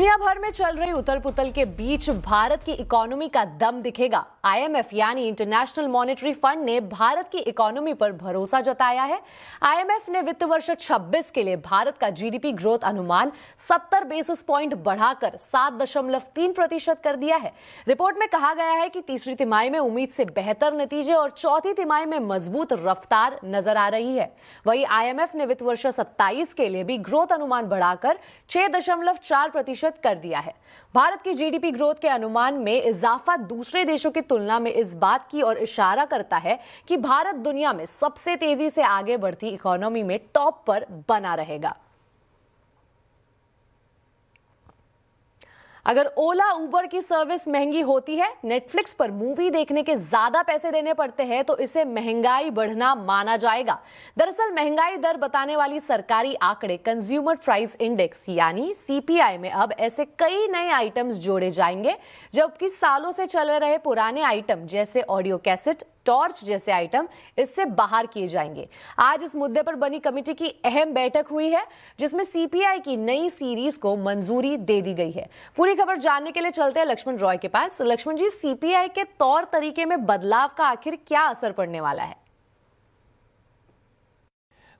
दुनिया भर में चल रही उथल पुथल के बीच भारत की इकोनॉमी का दम दिखेगा। आईएमएफ यानी इंटरनेशनल मॉनेटरी फंड ने भारत की इकोनॉमी पर भरोसा जताया है। आईएमएफ ने वित्त वर्ष 26 के लिए भारत का जीडीपी ग्रोथ अनुमान 70 बेसिस पॉइंट बढ़ाकर 7.3% कर दिया है। रिपोर्ट में कहा गया है कि तीसरी तिमाही में उम्मीद से बेहतर नतीजे और चौथी तिमाही में मजबूत रफ्तार नजर आ रही है। वहीं आईएमएफ ने वित्त वर्ष 27 के लिए भी ग्रोथ अनुमान बढ़ाकर 6.4% कर दिया है। भारत की जीडीपी ग्रोथ के अनुमान में इजाफा दूसरे देशों की तुलना में इस बात की ओर इशारा करता है कि भारत दुनिया में सबसे तेजी से आगे बढ़ती इकोनॉमी में टॉप पर बना रहेगा। अगर ओला उबर की सर्विस महंगी होती है, नेटफ्लिक्स पर मूवी देखने के ज्यादा पैसे देने पड़ते हैं, तो इसे महंगाई बढ़ना माना जाएगा। दरअसल महंगाई दर बताने वाली सरकारी आंकड़े कंज्यूमर प्राइस इंडेक्स यानी सीपीआई में अब ऐसे कई नए आइटम्स जोड़े जाएंगे, जबकि सालों से चले रहे पुराने आइटम जैसे ऑडियो कैसेट, टॉर्च जैसे आइटम इससे बाहर किए जाएंगे। आज इस मुद्दे पर बनी कमेटी की अहम बैठक हुई है, जिसमें सीपीआई की नई सीरीज को मंजूरी दे दी गई है। पूरी खबर जानने के लिए चलते हैं लक्ष्मण रॉय के पास। लक्ष्मण जी, सीपीआई के तौर तरीके में बदलाव का आखिर क्या असर पड़ने वाला है?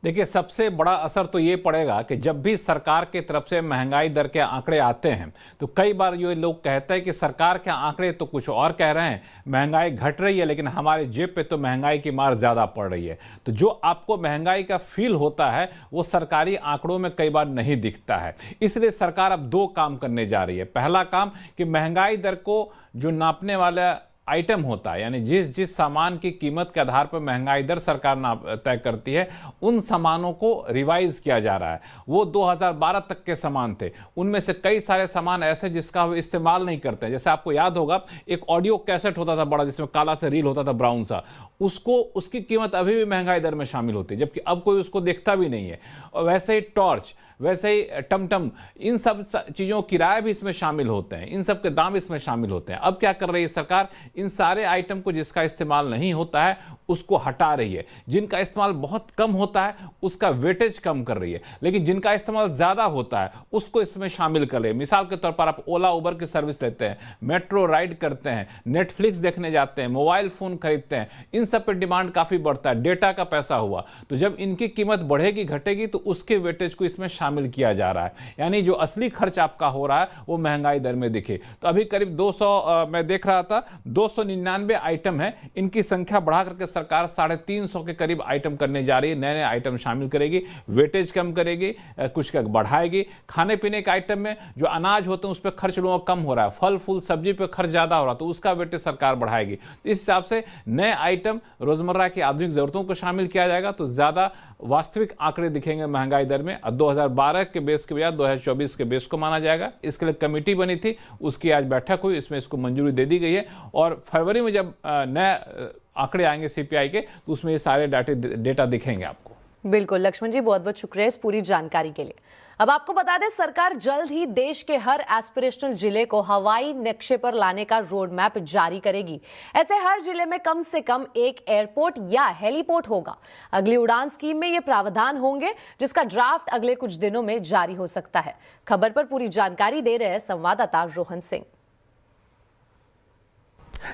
देखिए, सबसे बड़ा असर तो ये पड़ेगा कि जब भी सरकार की तरफ से महंगाई दर के आंकड़े आते हैं तो कई बार ये लोग कहते हैं कि सरकार के आंकड़े तो कुछ और कह रहे हैं, महंगाई घट रही है, लेकिन हमारे जेब पे तो महंगाई की मार ज़्यादा पड़ रही है। तो जो आपको महंगाई का फील होता है वो सरकारी आंकड़ों में कई बार नहीं दिखता है। इसलिए सरकार अब दो काम करने जा रही है। पहला काम कि महंगाई दर को जो नापने वाला आइटम होता है, यानी जिस सामान की कीमत के आधार पर महंगाई दर सरकार तय करती है, उन सामानों को रिवाइज किया जा रहा है। वो 2012 तक के सामान थे, उनमें से कई सारे सामान ऐसे जिसका वो इस्तेमाल नहीं करते हैं। जैसे आपको याद होगा, एक ऑडियो कैसेट होता था बड़ा, जिसमें काला सा रील होता था, ब्राउन सा, उसकी कीमत अभी भी महंगाई दर में शामिल होती है, जबकि अब कोई उसको देखता भी नहीं है। और वैसे ही टॉर्च, वैसे ही टमटम, इन सब चीज़ों किराए भी इसमें शामिल होते हैं, इन सब के दाम इसमें शामिल होते हैं। अब क्या कर रही है सरकार? इन सारे आइटम को जिसका इस्तेमाल नहीं होता है उसको हटा रही है। जिनका इस्तेमाल बहुत कम होता है उसका वेटेज कम कर रही है, लेकिन जिनका इस्तेमाल ज़्यादा होता है उसको इसमें शामिल कर रही है। मिसाल के तौर पर आप ओला उबर की सर्विस लेते हैं, मेट्रो राइड करते हैं, नेटफ्लिक्स देखने जाते हैं, मोबाइल फ़ोन खरीदते हैं, इन सब पर डिमांड काफ़ी बढ़ता है। डेटा का पैसा हुआ, तो जब इनकी कीमत बढ़ेगी घटेगी तो उसके वेटेज को इसमें शामिल किया जा रहा है, यानी जो असली खर्च आपका हो रहा है वो महंगाई दर में दिखे। तो अभी करीब 200 मैं देख रहा था 299 आइटम है, इनकी संख्या बढ़ा करके सरकार 350 के करीब आइटम करने जा रही है। नए नए आइटम शामिल करेगी, वेटेज कम करेगी, कुछ का बढ़ाएगी। खाने पीने के आइटम में जो अनाज होते हैं उस पर खर्च लोगों का कम हो रहा है, फल फूल सब्जी पे खर्च ज्यादा हो रहा है, तो उसका वेटेज सरकार बढ़ाएगी। तो इस हिसाब से नए आइटम, रोजमर्रा की आधुनिक जरूरतों को शामिल किया जाएगा, तो ज्यादा वास्तविक आंकड़े दिखेंगे महंगाई दर में। 2012 के बेस के बजाय 2024 के बेस को माना जाएगा। इसके लिए कमेटी बनी थी, उसकी आज बैठक हुई, इसमें इसको मंजूरी दे दी गई है। और फरवरी में जब नए आंकड़े आएंगे सीपीआई के, तो उसमें ये सारे डेटा दिखेंगे आपको। बिल्कुल लक्ष्मण जी, बहुत बहुत शुक्रिया इस पूरी जानकारी के लिए। अब आपको बता दें, सरकार जल्द ही देश के हर एस्पिरेशनल जिले को हवाई नक्शे पर लाने का रोड मैप जारी करेगी। ऐसे हर जिले में कम से कम एक एयरपोर्ट या हेलीपोर्ट होगा। अगली उड़ान स्कीम में ये प्रावधान होंगे, जिसका ड्राफ्ट अगले कुछ दिनों में जारी हो सकता है। खबर पर पूरी जानकारी दे रहे हैं संवाददाता रोहन सिंह।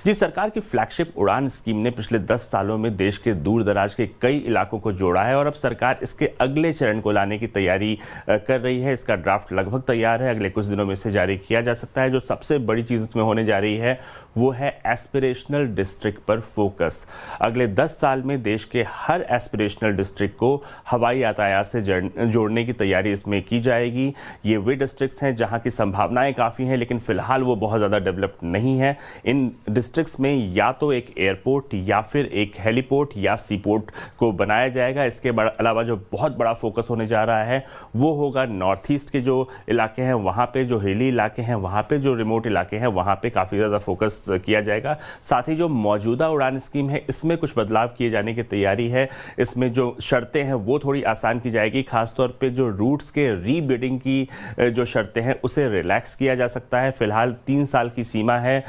जी, सरकार की फ्लैगशिप उड़ान स्कीम ने पिछले 10 सालों में देश के दूर दराज के कई इलाकों को जोड़ा है और अब सरकार इसके अगले चरण को लाने की तैयारी कर रही है। इसका ड्राफ्ट लगभग तैयार है, अगले कुछ दिनों में इसे जारी किया जा सकता है। जो सबसे बड़ी चीज़ इसमें होने जा रही है वो है एस्पिरेशनल डिस्ट्रिक्ट पर फोकस। अगले 10 साल में देश के हर एस्पिरेशनल डिस्ट्रिक्ट को हवाई यातायात से जोड़ने की तैयारी इसमें की जाएगी। ये वे डिस्ट्रिक्ट्स हैं जहाँ की संभावनाएँ काफ़ी हैं, लेकिन फिलहाल वो बहुत ज़्यादा डेवलप्ड नहीं है। इन डिस्ट्रिक्ट्स में या तो एक एयरपोर्ट या फिर एक हेलीपोर्ट या सीपोर्ट को बनाया जाएगा। इसके अलावा जो बहुत बड़ा फोकस होने जा रहा है वो होगा नॉर्थ ईस्ट के जो इलाके हैं वहाँ पे, जो हिली इलाके हैं वहाँ पे, जो रिमोट इलाके हैं वहाँ पे काफ़ी ज़्यादा फोकस किया जाएगा। साथ ही जो मौजूदा उड़ान स्कीम है इसमें कुछ बदलाव किए जाने की तैयारी है। इसमें जो शर्तें हैं वो थोड़ी आसान की जाएगी, खासतौर पर जो रूट्स के रीबिडिंग की जो शर्तें हैं उसे रिलैक्स किया जा सकता है। फिलहाल 3 साल की सीमा है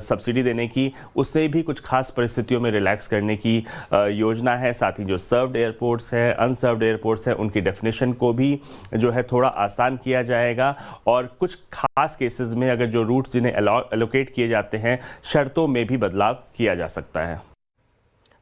सब्सिडी देने की, उसे भी कुछ खास परिस्थितियों में रिलैक्स करने की योजना है। साथ ही जो सर्व्ड एयरपोर्ट्स हैं, अनसर्व्ड एयरपोर्ट्स हैं, उनकी डेफिनेशन को भी जो है थोड़ा आसान किया जाएगा और कुछ खास केसेस में अगर जो रूट्स जिन्हें एलोकेट किए जाते हैं, शर्तों में भी बदलाव किया जा सकता है।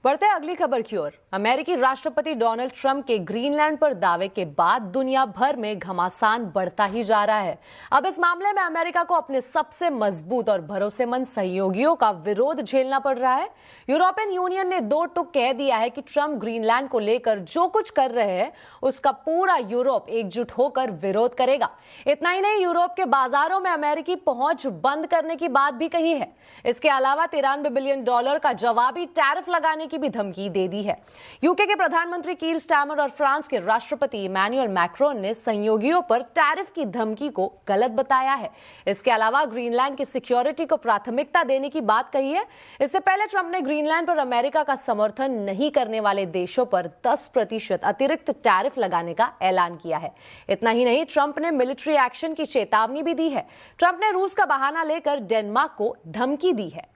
बढ़ते हैं अगली खबर की ओर। अमेरिकी राष्ट्रपति डोनाल्ड ट्रंप के ग्रीनलैंड पर दावे के बाद दुनिया भर में घमासान बढ़ता ही जा रहा है। अब इस मामले में अमेरिका को अपने सबसे मजबूत और भरोसेमंद सहयोगियों का विरोध झेलना पड़ रहा है। यूरोपियन यूनियन ने दो टूक कह दिया है कि ट्रंप ग्रीनलैंड को लेकर जो कुछ कर रहे हैं उसका पूरा यूरोप एकजुट होकर विरोध करेगा। इतना ही नहीं, यूरोप के बाजारों में अमेरिकी पहुंच बंद करने की बात भी कही है। इसके अलावा $93 बिलियन का जवाबी टैरिफ लगाने की भी धमकी दे दी है। यूके के प्रधानमंत्री कीर स्टारमर और फ्रांस के राष्ट्रपति इमैनुअल मैक्रोन ने सहयोगियों पर टैरिफ की धमकी को गलत बताया है। इसके अलावा ग्रीनलैंड की सिक्योरिटी को प्राथमिकता देने की बात कही है। इससे पहले ट्रंप ने ग्रीनलैंड पर अमेरिका का समर्थन नहीं करने वाले देशों पर 10% अतिरिक्त टैरिफ लगाने का ऐलान किया है। इतना ही नहीं, ट्रंप ने मिलिट्री एक्शन की चेतावनी भी दी है। ट्रंप ने रूस का बहाना लेकर डेनमार्क को धमकी दी है।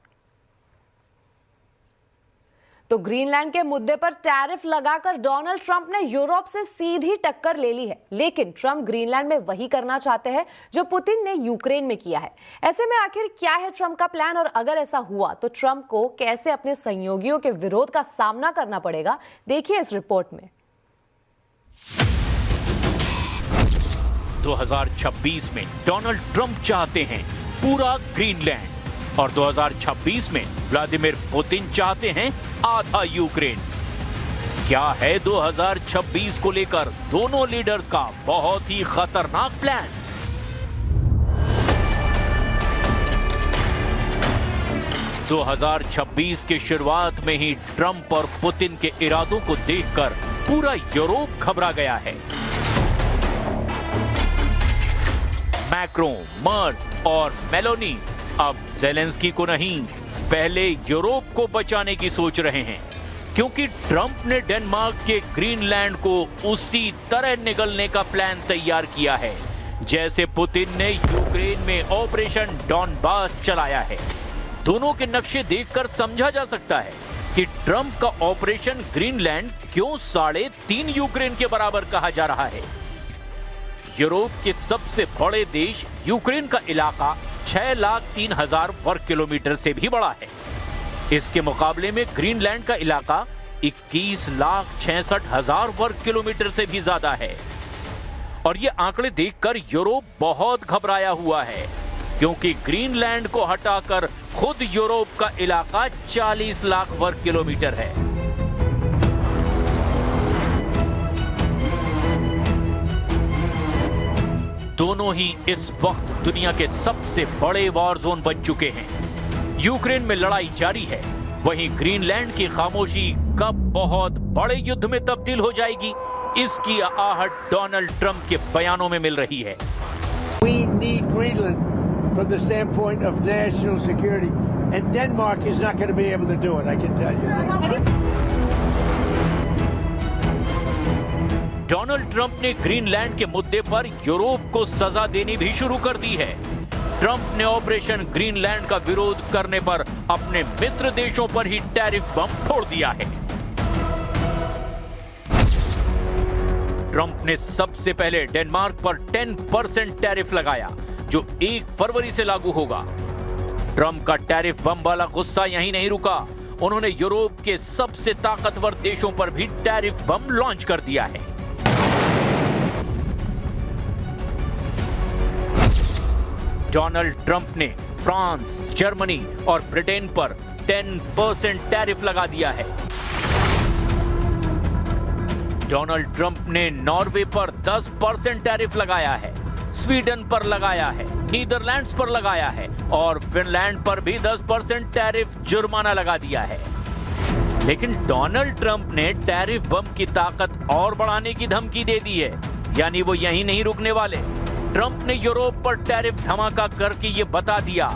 तो ग्रीनलैंड के मुद्दे पर टैरिफ लगाकर डोनाल्ड ट्रंप ने यूरोप से सीधी टक्कर ले ली है। लेकिन ट्रंप ग्रीनलैंड में वही करना चाहते हैं जो पुतिन ने यूक्रेन में किया है। ऐसे में आखिर क्या है ट्रंप का प्लान, और अगर ऐसा हुआ तो ट्रंप को कैसे अपने सहयोगियों के विरोध का सामना करना पड़ेगा, देखिए इस रिपोर्ट में। 2026 में डोनाल्ड ट्रंप चाहते हैं पूरा ग्रीनलैंड और 2026 में व्लादिमीर पुतिन चाहते हैं आधा यूक्रेन। क्या है 2026 को लेकर दोनों लीडर्स का बहुत ही खतरनाक प्लान? – 2026 की शुरुआत में ही ट्रंप और पुतिन के इरादों को देखकर पूरा यूरोप घबरा गया है। मैक्रोन, मर्ज और मेलोनी अब ज़ेलेंस्की को नहीं, पहले यूरोप को बचाने की सोच रहे हैं, क्योंकि ट्रंप ने डेनमार्क के ग्रीनलैंड को उसी तरह निगलने का प्लान तैयार किया है जैसे पुतिन ने यूक्रेन में ऑपरेशन डॉनबास चलाया है। दोनों के नक्शे देखकर समझा जा सकता है कि ट्रंप का ऑपरेशन ग्रीनलैंड क्यों 3.5 यूक्रेन के बराबर कहा जा रहा है। यूरोप के सबसे बड़े देश यूक्रेन का इलाका 6,03,000 वर्ग किलोमीटर से भी बड़ा है। इसके मुकाबले में ग्रीनलैंड का इलाका 21,66,000 वर्ग किलोमीटर से भी ज्यादा है। और ये आंकड़े देखकर यूरोप बहुत घबराया हुआ है, क्योंकि ग्रीनलैंड को हटाकर खुद यूरोप का इलाका 40 लाख वर्ग किलोमीटर है। दोनों ही इस वक्त दुनिया के सबसे बड़े वॉर जोन बन चुके हैं। यूक्रेन में लड़ाई जारी है, वहीं ग्रीनलैंड की खामोशी कब बहुत बड़े युद्ध में तब्दील हो जाएगी, इसकी आहट डोनाल्ड ट्रंप के बयानों में मिल रही है। We need Greenland from the standpoint of national security, and Denmark is not going to be able to do it, I can tell you that. Donald Trump ने ग्रीनलैंड के मुद्दे पर यूरोप को सजा देनी भी शुरू कर दी है। ट्रंप ने ऑपरेशन ग्रीनलैंड का विरोध करने पर अपने मित्र देशों पर ही टैरिफ बम फोड़ दिया है। ट्रंप ने सबसे पहले डेनमार्क पर 10% टैरिफ लगाया, जो 1 फरवरी से लागू होगा। ट्रंप का टैरिफ बम वाला गुस्सा यहीं नहीं रुका, उन्होंने यूरोप के सबसे ताकतवर देशों पर भी टैरिफ बम लॉन्च कर दिया है। डोनाल्ड ट्रंप ने फ्रांस, जर्मनी और ब्रिटेन पर 10% टैरिफ लगा दिया है। डोनाल्ड ट्रंप ने नॉर्वे पर 10% टैरिफ लगाया है, स्वीडन पर लगाया है, नीदरलैंड्स पर लगाया है और फिनलैंड पर भी 10% टैरिफ जुर्माना लगा दिया है। लेकिन डोनाल्ड ट्रंप ने टैरिफ बम की ताकत और बढ़ाने की धमकी दे दी है, यानी वो यहीं नहीं रुकने वाले। ट्रंप ने यूरोप पर टैरिफ धमाका करके ये बता दिया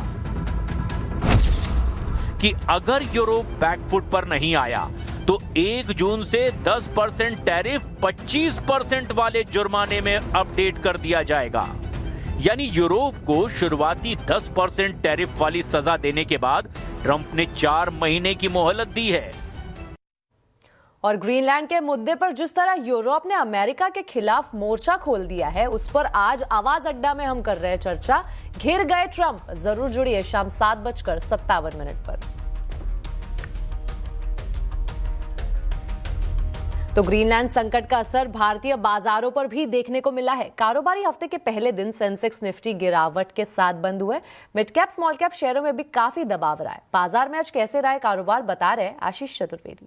कि अगर यूरोप बैकफुट पर नहीं आया तो 1 जून से 10% टैरिफ 25% वाले जुर्माने में अपडेट कर दिया जाएगा। यानी यूरोप को शुरुआती 10% टैरिफ वाली सजा देने के बाद ट्रंप ने 4 महीने की मोहलत दी है। और ग्रीनलैंड के मुद्दे पर जिस तरह यूरोप ने अमेरिका के खिलाफ मोर्चा खोल दिया है, उस पर आज आवाज अड्डा में हम कर रहे हैं चर्चा। घिर गए ट्रंप, जरूर जुड़िए शाम 7:57 पर। तो ग्रीनलैंड संकट का असर भारतीय बाजारों पर भी देखने को मिला है। कारोबारी हफ्ते के पहले दिन सेंसेक्स निफ्टी गिरावट के साथ बंद हुए। मिड कैप स्मॉल कैप शेयरों में भी काफी दबाव रहा है। बाजार में आज कैसे रहा कारोबार, बता रहे आशीष चतुर्वेदी।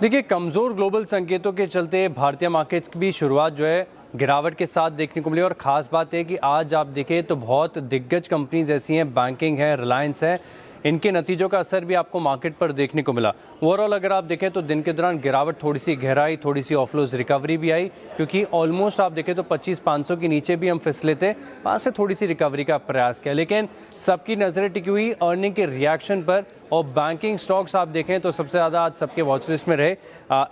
देखिए, कमज़ोर ग्लोबल संकेतों के चलते भारतीय मार्केट्स की भी शुरुआत जो है गिरावट के साथ देखने को मिली। और ख़ास बात है कि आज आप देखें तो बहुत दिग्गज कंपनीज ऐसी हैं, बैंकिंग है, रिलायंस है, इनके नतीजों का असर भी आपको मार्केट पर देखने को मिला। ओवरऑल अगर आप देखें तो दिन के दौरान गिरावट थोड़ी सी गहराई, थोड़ी सी ऑफलोज रिकवरी भी आई, क्योंकि ऑलमोस्ट आप देखें तो 25,500 के नीचे भी हम फिसले थे, वहाँ से थोड़ी सी रिकवरी का प्रयास किया। लेकिन सबकी नज़रें टिकी हुई अर्निंग के रिएक्शन पर। और बैंकिंग स्टॉक्स आप देखें तो सबसे ज़्यादा आज सबके वॉच लिस्ट में रहे।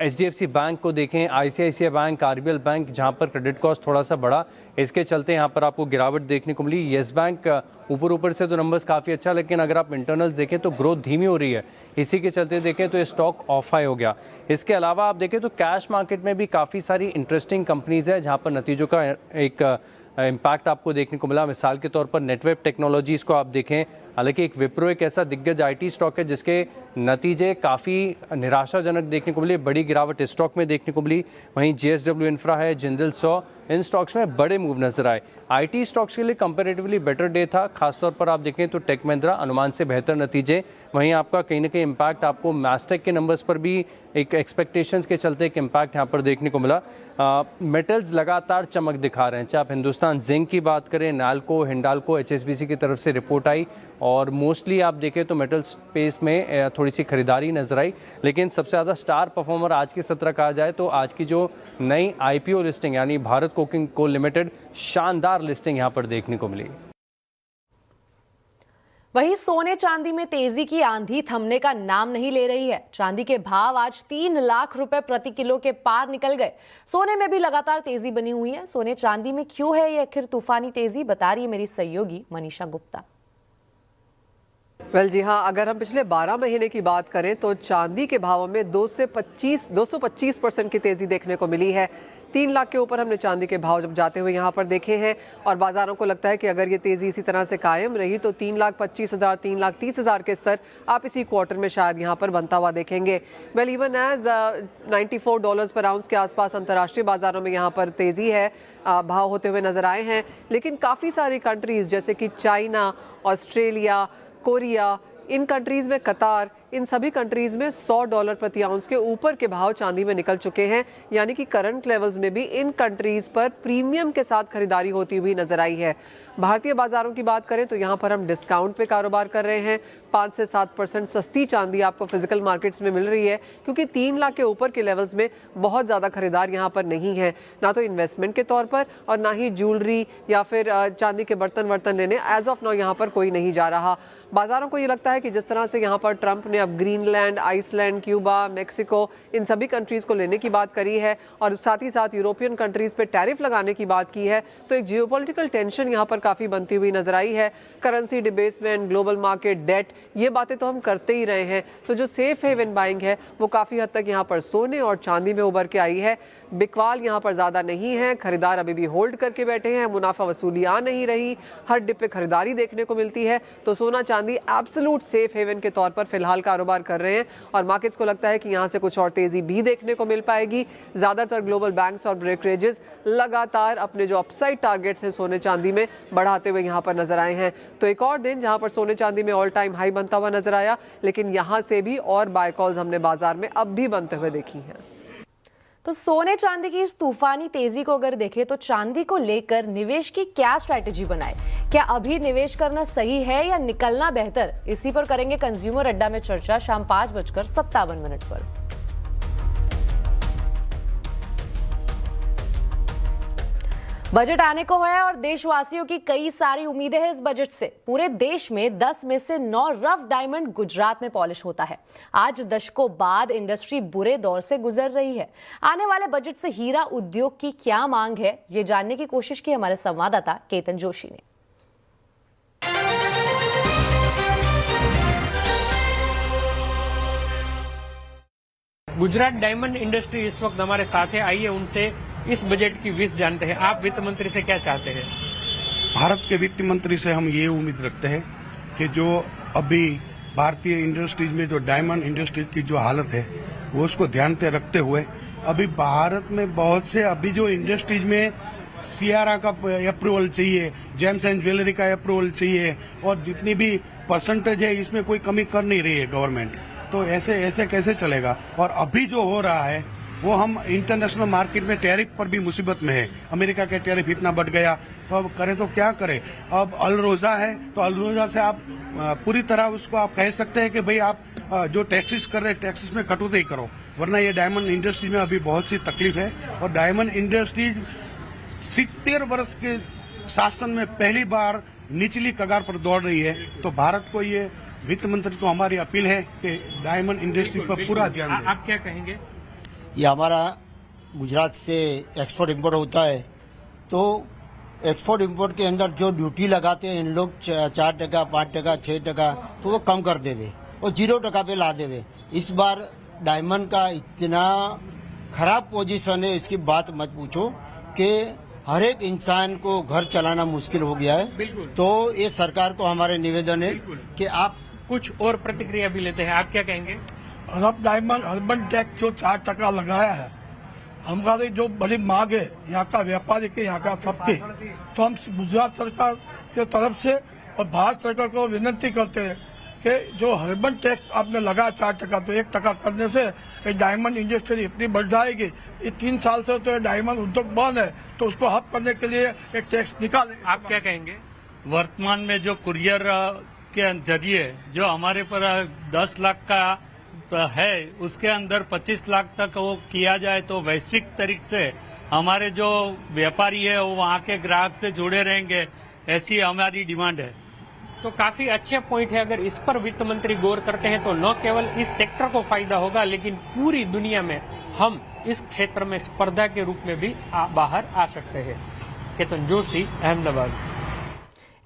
HDFC बैंक को देखें, ICICI बैंक, RBL बैंक, जहाँ पर क्रेडिट कॉस्ट थोड़ा सा बढ़ा, इसके चलते यहाँ पर आपको गिरावट देखने को मिली। येस बैंक ऊपर से तो नंबर्स काफ़ी अच्छा, लेकिन अगर आप इंटरनल्स देखें तो ग्रोथ धीमी हो रही है, इसी के चलते देखें तो ये स्टॉक ऑफ हाई हो गया। इसके अलावा आप देखें तो कैश मार्केट में भी काफ़ी सारी इंटरेस्टिंग कंपनीज़ है जहाँ पर नतीजों का एक इम्पैक्ट आपको देखने को मिला। मिसाल के तौर पर नेटवेब टेक्नोलॉजीज़ को आप देखें, हालांकि एक विप्रो एक ऐसा दिग्गज IT स्टॉक है जिसके नतीजे काफ़ी निराशाजनक देखने को मिले, बड़ी गिरावट इस स्टॉक में देखने को मिली। वहीं JSW इंफ्रा है, जिंदल 100, इन स्टॉक्स में बड़े मूव नजर आए। IT स्टॉक्स के लिए कंपैरेटिवली बेटर डे था, खासतौर पर आप देखें तो टेक महिंद्रा अनुमान से बेहतर नतीजे। वहीं आपका कहीं ना कहीं इम्पैक्ट आपको मैस्टेक के नंबर्स पर भी एक एक्सपेक्टेशंस के चलते एक इम्पैक्ट यहाँ पर देखने को मिला। मेटल्स लगातार चमक दिखा रहे हैं, चाहे आप हिंदुस्तान जिंक की बात करें, नाल्को, हिंडाल्को, HSBC की तरफ से रिपोर्ट आई, और मोस्टली आप देखें तो मेटल स्पेस में थोड़ी सी खरीदारी नजर आई। लेकिन सबसे ज़्यादा स्टार परफॉर्मर आज के सत्र कहा जाए तो आज की जो नई IPO लिस्टिंग यानी भारत कोकिंग कोल लिमिटेड, शानदार लिस्टिंग यहाँ पर देखने को मिली। वहीं सोने चांदी में तेजी की आंधी थमने का नाम नहीं ले रही है। चांदी के भाव आज 3 लाख रुपए प्रति किलो के पार निकल गए। सोने में भी लगातार तेजी बनी हुई है। सोने चांदी में क्यों है ये आखिर तूफानी तेजी, बता रही है मेरी सहयोगी मनीषा गुप्ता। जी हाँ, अगर हम पिछले 12 महीने की बात करें तो चांदी के भावों में 225% की तेजी देखने को मिली है। 3 लाख के ऊपर हमने चांदी के भाव जब जाते हुए यहाँ पर देखे हैं, और बाजारों को लगता है कि अगर ये तेज़ी इसी तरह से कायम रही तो 3,25,000, 3,30,000 के स्तर आप इसी क्वार्टर में शायद यहाँ पर बनता हुआ देखेंगे। वेल इवन एज $94 पर आउंस के आसपास अंतर्राष्ट्रीय बाजारों में यहाँ पर तेज़ी है, भाव होते हुए नजर आए हैं। लेकिन काफ़ी सारी कंट्रीज़ जैसे कि चाइना, ऑस्ट्रेलिया, कोरिया, इन कंट्रीज़ में कतार, इन सभी कंट्रीज़ में $100 प्रति आउंस के ऊपर के भाव चांदी में निकल चुके हैं। यानी कि करंट लेवल्स में भी इन कंट्रीज़ पर प्रीमियम के साथ खरीदारी होती हुई नजर आई है। भारतीय बाजारों की बात करें तो यहाँ पर हम डिस्काउंट पे कारोबार कर रहे हैं। 5 से 7% सस्ती चांदी आपको फिजिकल मार्केट्स में मिल रही है, क्योंकि 3 लाख के ऊपर के लेवल्स में बहुत ज़्यादा खरीदार यहाँ पर नहीं है, ना तो इन्वेस्टमेंट के तौर पर और ना ही ज्वेलरी या फिर चांदी के बर्तन लेने एज ऑफ नाउ यहाँ पर कोई नहीं जा रहा। बाजारों को ये लगता है कि जिस तरह से यहाँ पर ट्रंप ने अब ग्रीनलैंड, आइसलैंड, क्यूबा, मेक्सिको, इन सभी कंट्रीज़ को लेने की बात करी है और साथ ही साथ यूरोपियन कंट्रीज़ पे टैरिफ लगाने की बात की है, तो एक जियोपॉलिटिकल टेंशन यहाँ पर काफ़ी बनती हुई नजर आई है। करेंसी डिबेसमेंट, ग्लोबल मार्केट, डेट, ये बातें तो हम करते ही रहे हैं। तो जो सेफ हेवन बाइंग है वो काफ़ी हद तक यहाँ पर सोने और चांदी में उभर के आई है। बिकवाल यहाँ पर ज़्यादा नहीं है, खरीदार अभी भी होल्ड करके बैठे हैं, मुनाफा वसूली आ नहीं रही, हर डिप पे खरीदारी देखने को मिलती है। तो सोना चांदी एब्सोल्यूट सेफ हेवन के तौर पर फिलहाल कारोबार कर रहे हैं और मार्केट्स को लगता है कि यहाँ से कुछ और तेज़ी भी देखने को मिल पाएगी। ज़्यादातर ग्लोबल बैंक्स और ब्रोकरेजेस लगातार अपने जो अपसाइड टारगेट्स हैं सोने चांदी में बढ़ाते हुए यहाँ पर नजर आए हैं। तो एक और दिन जहाँ पर सोने चांदी में ऑल टाइम हाई बनता हुआ नजर आया, लेकिन यहाँ से भी और बाय कॉल्स हमने बाजार में अब भी बनते हुए देखी हैं। तो सोने चांदी की इस तूफानी तेजी को अगर देखें तो चांदी को लेकर निवेश की क्या स्ट्रैटेजी बनाए, क्या अभी निवेश करना सही है या निकलना बेहतर, इसी पर करेंगे कंज्यूमर अड्डा में चर्चा शाम 5:57 पर। बजट आने को है और देशवासियों की कई सारी उम्मीदें हैं इस बजट से। पूरे देश में 10 में से 9 रफ डायमंड गुजरात में पॉलिश होता है। आज दशकों बाद इंडस्ट्री बुरे दौर से गुजर रही है। आने वाले बजट से हीरा उद्योग की क्या मांग है, ये जानने की कोशिश की हमारे संवाददाता केतन जोशी ने। गुजरात डायमंड इंडस्ट्री इस वक्त हमारे साथ है, आइए उनसे इस बजट की विश जानते हैं। आप वित्त मंत्री से क्या चाहते हैं? भारत के वित्त मंत्री से हम ये उम्मीद रखते हैं कि जो अभी भारतीय इंडस्ट्रीज में जो डायमंड इंडस्ट्रीज की जो हालत है वो उसको ध्यान में रखते हुए अभी भारत में बहुत से अभी जो इंडस्ट्रीज में सियारा का अप्रूवल चाहिए, जेम्स एंड ज्वेलरी का अप्रूवल चाहिए और जितनी भी परसेंटेज है इसमें कोई कमी कर नहीं रही है गवर्नमेंट, तो ऐसे कैसे चलेगा। और अभी जो हो रहा है वो हम इंटरनेशनल मार्केट में टैरिफ पर भी मुसीबत में है, अमेरिका के टैरिफ इतना बढ़ गया, तो अब करें तो क्या करें। अब अलरोजा है तो अलरोजा से आप पूरी तरह उसको आप कह सकते हैं कि भाई आप जो टैक्सेस कर रहे हैं टैक्सेस में कटौती करो, वरना ये डायमंड इंडस्ट्री में अभी बहुत सी तकलीफ है। और डायमंड इंडस्ट्रीज 70 वर्ष के शासन में पहली बार निचली कगार पर दौड़ रही है, तो भारत को ये वित्त मंत्री को हमारी अपील है कि डायमंड इंडस्ट्री पर पूरा ध्यान दें। आप क्या कहेंगे? ये हमारा गुजरात से एक्सपोर्ट इंपोर्ट होता है, तो एक्सपोर्ट इंपोर्ट के अंदर जो ड्यूटी लगाते हैं इन लोग 4%, 5%, 6%, तो वो कम कर देवे और 0% पे ला देवे। इस बार डायमंड का इतना खराब पोजीशन है, इसकी बात मत पूछो कि हर एक इंसान को घर चलाना मुश्किल हो गया है। तो ये सरकार को हमारे निवेदन है कि आप कुछ और प्रतिक्रिया भी लेते हैं। आप क्या कहेंगे? अब डायमंड अर्बन टैक्स जो 4% लगाया है, हमारी जो बड़ी मांग है यहाँ का व्यापारी के, यहाँ का सबके, तो हम गुजरात सरकार के तरफ से और भारत सरकार को विनती करते हैं कि जो अर्बन टैक्स आपने लगाया 4%, तो 1% करने से ये डायमंड इंडस्ट्री इतनी बढ़ जाएगी। ये 3 साल से तो डायमंड उद्योग बंद है, तो उसको हब करने के लिए एक टैक्स निकाले। आप क्या कहेंगे? वर्तमान में जो कुरियर के जरिए जो हमारे पर 10 लाख का है, उसके अंदर 25 लाख तक वो किया जाए तो वैश्विक तरीके से हमारे जो व्यापारी है वो वहाँ के ग्राहक से जुड़े रहेंगे, ऐसी हमारी डिमांड है। तो काफी अच्छे पॉइंट है। अगर इस पर वित्त मंत्री गौर करते हैं तो न केवल इस सेक्टर को फायदा होगा, लेकिन पूरी दुनिया में हम इस क्षेत्र में स्पर्धा के रूप में भी बाहर आ सकते हैं। केतन जोशी, अहमदाबाद।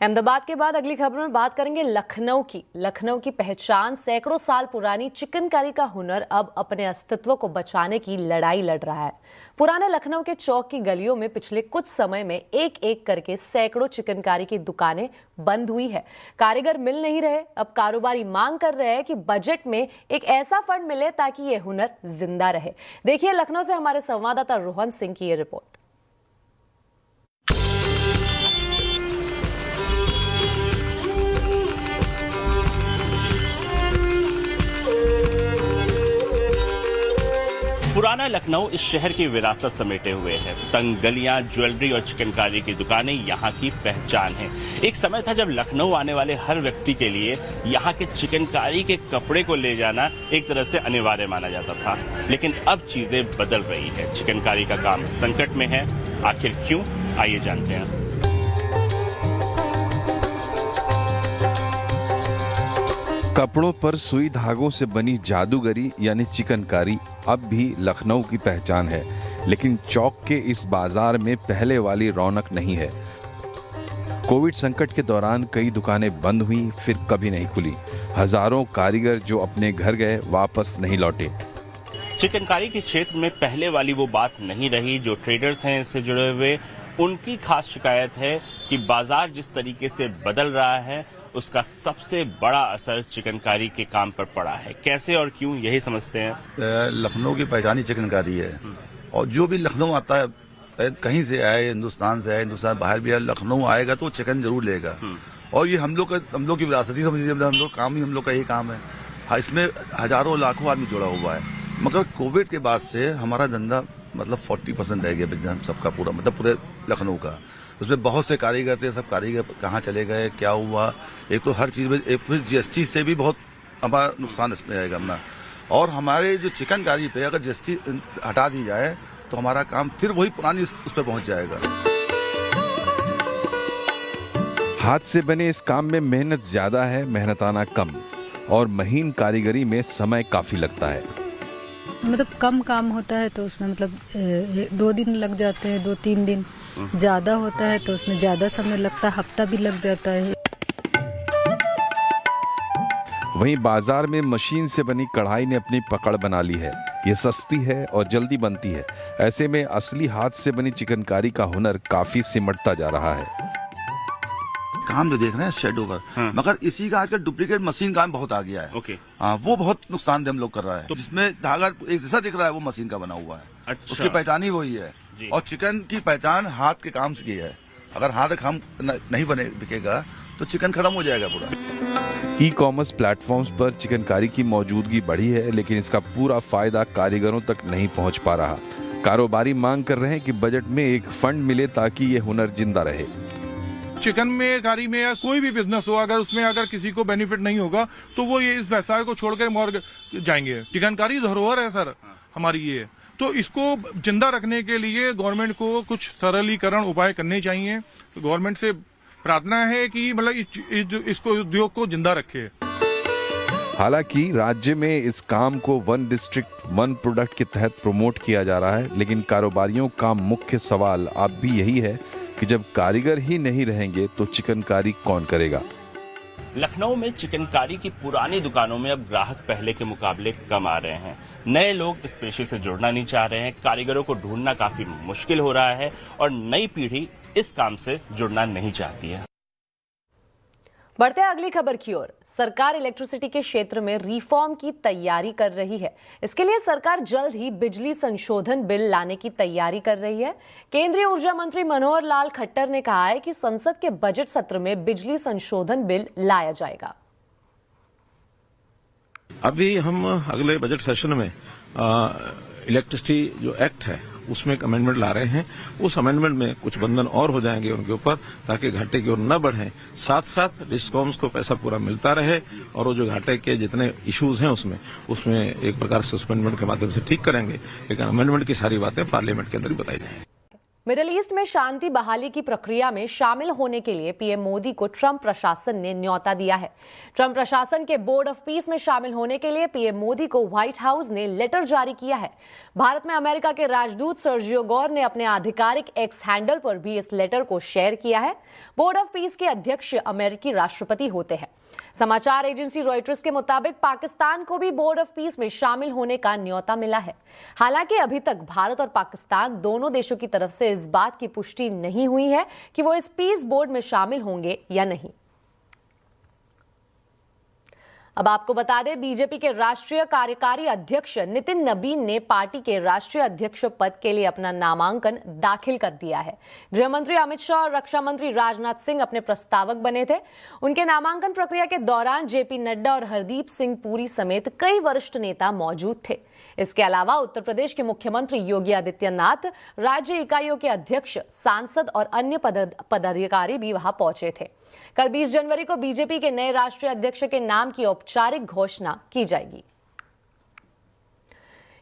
अहमदाबाद के बाद अगली खबर में बात करेंगे लखनऊ की। लखनऊ की पहचान सैकड़ों साल पुरानी चिकनकारी का हुनर अब अपने अस्तित्व को बचाने की लड़ाई लड़ रहा है। पुराने लखनऊ के चौक की गलियों में पिछले कुछ समय में एक एक करके सैकड़ों चिकनकारी की दुकानें बंद हुई है। कारीगर मिल नहीं रहे। अब कारोबारी मांग कर रहे हैं कि बजट में एक ऐसा फंड मिले ताकि ये हुनर जिंदा रहे। देखिए लखनऊ से हमारे संवाददाता रोहन सिंह की ये रिपोर्ट। पुराना लखनऊ इस शहर की विरासत समेटे हुए है। तंग गलियां, ज्वेलरी और चिकनकारी की दुकानें यहाँ की पहचान है। एक समय था जब लखनऊ आने वाले हर व्यक्ति के लिए यहाँ के चिकनकारी के कपड़े को ले जाना एक तरह से अनिवार्य माना जाता था, लेकिन अब चीजें बदल रही है। चिकनकारी का काम संकट में है। आखिर क्यों, आइए जानते हैं। कपड़ों पर सुई धागों से बनी जादूगरी यानी चिकनकारी अब भी लखनऊ की पहचान है, लेकिन चौक के इस बाजार में पहले वाली रौनक नहीं है। कोविड संकट के दौरान कई दुकानें बंद हुई, फिर कभी नहीं खुली। हजारों कारीगर जो अपने घर गए वापस नहीं लौटे। चिकनकारी के क्षेत्र में पहले वाली वो बात नहीं रही। जो ट्रेडर्स हैं इससे जुड़े हुए, उनकी खास शिकायत है कि बाजार जिस तरीके से बदल रहा है उसका सबसे बड़ा असर चिकनकारी के काम पर पड़ा है। कैसे और क्यों, यही समझते हैं। लखनऊ की पहचानी चिकनकारी है, और जो भी लखनऊ आता है, कहीं से आए, हिंदुस्तान से आए, हिंदुस्तान बाहर भी आए, लखनऊ आएगा तो चिकन जरूर लेगा। और ये हम लोग की विरासत ही समझिए, हम लोग काम ही हम लोग का यही काम है। हाँ, इसमें हजारों लाखों आदमी जुड़ा हुआ है। मतलब कोविड के बाद से हमारा धंधा मतलब 40% रह गया हम सबका, पूरा मतलब पूरे लखनऊ का। उसमें बहुत से कारीगर थे, सब कारीगर कहाँ चले गए, क्या हुआ। एक तो हर चीज में, एक फिर जीएसटी से भी बहुत हमारा नुकसान इसमें आएगा अपना। और हमारे जो चिकनकारी पे अगर जीएसटी हटा दी जाए तो हमारा काम फिर वही पुरानी उस पर पहुंच जाएगा। हाथ से बने इस काम में मेहनत ज्यादा है, मेहनताना कम, और महीन कारीगरी में समय काफी लगता है। मतलब कम काम होता है तो उसमें मतलब 2 दिन लग जाते हैं, 2-3 दिन। ज्यादा होता है तो उसमें ज्यादा समय लगता है, हफ्ता भी लग जाता है। वहीं बाजार में मशीन से बनी कढ़ाई ने अपनी पकड़ बना ली है। ये सस्ती है और जल्दी बनती है। ऐसे में असली हाथ से बनी चिकनकारी का हुनर काफी सिमटता जा रहा है। काम जो देख रहे हैं शेड ओवर, मगर इसी का आजकल डुप्लीकेट मशीन काम बहुत आ गया है। हाँ, वो बहुत नुकसानदेह हम लोग कर रहा है। तो जिसमें धागा एक जैसा दिख रहा है वो मशीन का बना हुआ है। अच्छा। उसकी पहचान ही वही है। और चिकन की पहचान हाथ के काम से की है। अगर हाथ का काम नहीं बने बिकेगा तो चिकन खत्म हो जाएगा पूरा। ई कॉमर्स प्लेटफॉर्म्स पर चिकनकारी की मौजूदगी बढ़ी है, लेकिन इसका पूरा फायदा कारीगरों तक नहीं पहुंच पा रहा। कारोबारी मांग कर रहे हैं कि बजट में एक फंड मिले ताकि ये हुनर जिंदा रहे। चिकन में, कारी में या कोई भी बिजनेस हो, अगर उसमें अगर किसी को बेनिफिट नहीं होगा तो वो ये इस व्यवसाय को छोड़कर मर जाएंगे। चिकनकारी धरोहर है सर हमारी ये, तो इसको जिंदा रखने के लिए गवर्नमेंट को कुछ सरलीकरण उपाय करने चाहिए। तो गवर्नमेंट से प्रार्थना है कि मतलब इसको उद्योग को जिंदा रखे। हालांकि राज्य में इस काम को वन डिस्ट्रिक्ट वन प्रोडक्ट के तहत प्रमोट किया जा रहा है, लेकिन कारोबारियों का मुख्य सवाल अब भी यही है कि जब कारीगर ही नहीं रहेंगे तो चिकनकारी कौन करेगा। लखनऊ में चिकनकारी की पुरानी दुकानों में अब ग्राहक पहले के मुकाबले कम आ रहे हैं। नए लोग इस पेशे से जुड़ना नहीं चाह रहे हैं, कारीगरों को ढूंढना काफी मुश्किल हो रहा है और नई पीढ़ी इस काम से जुड़ना नहीं चाहती है। बढ़ते हैं अगली खबर की ओर। सरकार इलेक्ट्रिसिटी के क्षेत्र में रिफॉर्म की तैयारी कर रही है। इसके लिए सरकार जल्द ही बिजली संशोधन बिल लाने की तैयारी कर रही है। केंद्रीय ऊर्जा मंत्री मनोहर लाल खट्टर ने कहा है कि संसद के बजट सत्र में बिजली संशोधन बिल लाया जाएगा। अभी हम अगले बजट सेशन में इलेक्ट्रिसिटी जो एक्ट है उसमें एक अमेंडमेंट ला रहे हैं। उस अमेंडमेंट में कुछ बंधन और हो जाएंगे उनके ऊपर, ताकि घाटे की ओर न बढ़ें। साथ साथ डिस्कॉम्स को पैसा पूरा मिलता रहे और वो जो घाटे के जितने इश्यूज हैं उसमें एक प्रकार से उस अमेंडमेंट के माध्यम से ठीक करेंगे। लेकिन अमेंडमेंट की सारी बातें पार्लियामेंट के अंदर ही बताई जाएंगी। मिडिल ईस्ट में शांति बहाली की प्रक्रिया में शामिल होने के लिए पीएम मोदी को ट्रंप प्रशासन ने न्योता दिया है। ट्रंप प्रशासन के बोर्ड ऑफ पीस में शामिल होने के लिए पीएम मोदी को व्हाइट हाउस ने लेटर जारी किया है। भारत में अमेरिका के राजदूत सर्जियो गौर ने अपने आधिकारिक एक्स हैंडल पर भी इस लेटर को शेयर किया है। बोर्ड ऑफ पीस के अध्यक्ष अमेरिकी राष्ट्रपति होते हैं। समाचार एजेंसी रॉयटर्स के मुताबिक पाकिस्तान को भी बोर्ड ऑफ पीस में शामिल होने का न्योता मिला है। हालांकि अभी तक भारत और पाकिस्तान दोनों देशों की तरफ से इस बात की पुष्टि नहीं हुई है कि वो इस पीस बोर्ड में शामिल होंगे या नहीं। अब आपको बता दें, बीजेपी के राष्ट्रीय कार्यकारी अध्यक्ष नितिन नबीन ने पार्टी के राष्ट्रीय अध्यक्ष पद के लिए अपना नामांकन दाखिल कर दिया है। गृह मंत्री अमित शाह और रक्षा मंत्री राजनाथ सिंह अपने प्रस्तावक बने थे। उनके नामांकन प्रक्रिया के दौरान जेपी नड्डा और हरदीप सिंह पुरी समेत कई वरिष्ठ नेता मौजूद थे। इसके अलावा उत्तर प्रदेश के मुख्यमंत्री योगी आदित्यनाथ, राज्य इकाइयों के अध्यक्ष, सांसद और अन्य पदाधिकारी भी वहां पहुंचे थे। कल 20 जनवरी को बीजेपी के नए राष्ट्रीय अध्यक्ष के नाम की औपचारिक घोषणा की जाएगी।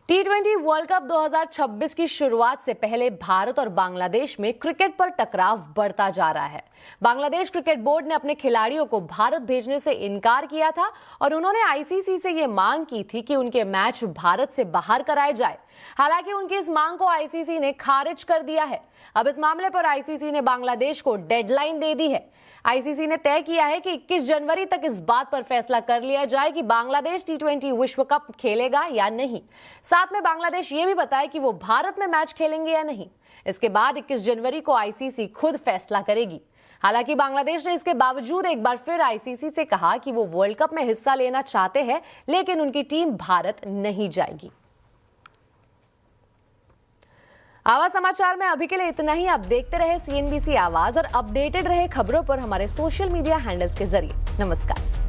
T20 वर्ल्ड कप 2026 की शुरुआत से पहले भारत और बांग्लादेश में क्रिकेट पर टकराव बढ़ता जा रहा है। बांग्लादेश क्रिकेट बोर्ड ने अपने खिलाड़ियों को भारत भेजने से इनकार किया था और उन्होंने आईसीसी से यह मांग की थी कि उनके मैच भारत से बाहर कराए जाए। हालांकि उनकी इस मांग को आईसीसी ने खारिज कर दिया है। अब इस मामले पर आईसीसी ने बांग्लादेश को डेडलाइन दे दी है। आईसीसी ने तय किया है कि 21 जनवरी तक इस बात पर फैसला कर लिया जाए कि बांग्लादेश T20 विश्व कप खेलेगा या नहीं। साथ में बांग्लादेश ये भी बताए कि वो भारत में मैच खेलेंगे या नहीं। इसके बाद 21 जनवरी को आईसीसी खुद फैसला करेगी। हालांकि बांग्लादेश ने इसके बावजूद एक बार फिर आईसीसी से कहा कि वो वर्ल्ड कप में हिस्सा लेना चाहते हैं, लेकिन उनकी टीम भारत नहीं जाएगी। आवाज समाचार में अभी के लिए इतना ही। आप देखते रहे CNBC आवाज और अपडेटेड रहे खबरों पर हमारे सोशल मीडिया हैंडल्स के जरिए। नमस्कार।